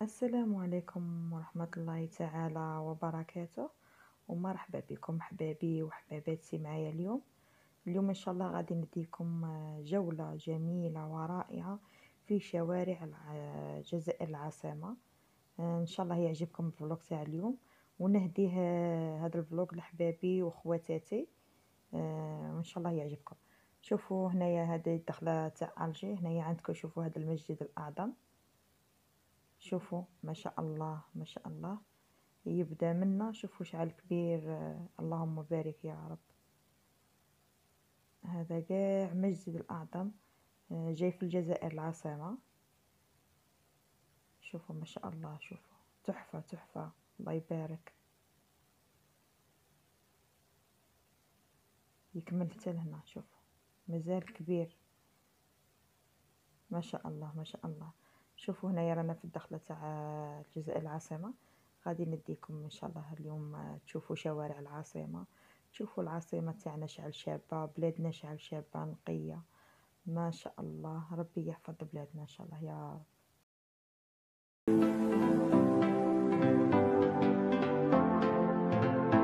السلام عليكم ورحمة الله تعالى وبركاته، ومرحبا بكم حبابي وحباباتي معايا اليوم إن شاء الله غادي نديكم جولة جميلة ورائعة في شوارع الجزائر العاصمة. إن شاء الله يعجبكم الفلوق تاع اليوم، ونهديه هذا الفلوق لحبابي وخواتاتي. وإن شاء الله يعجبكم. شوفوا هنايا هذه الدخلة تاع ألجي، هنايا عندكم شوفوا هذا المسجد الأعظم. شوفوا ما شاء الله ما شاء الله، يبدأ منا شوفوا شعل كبير. اللهم بارك يا رب. هذا قاع مسجد الأعظم، جاي في الجزائر العاصمة. شوفوا ما شاء الله، شوفوا تحفة تحفة، الله يبارك. يكمل حتى لهنا، شوفوا مازال كبير، ما شاء الله ما شاء الله. شوفوا هنايا رانا في الدخلة تاع الجزائر العاصمة. غادي نديكم ان شاء الله اليوم تشوفوا شوارع العاصمة، تشوفوا العاصمة تاعنا شعل شابة، بلادنا شعل شابة نقية. ما شاء الله، ربي يحفظ بلادنا ان شاء الله يا رب.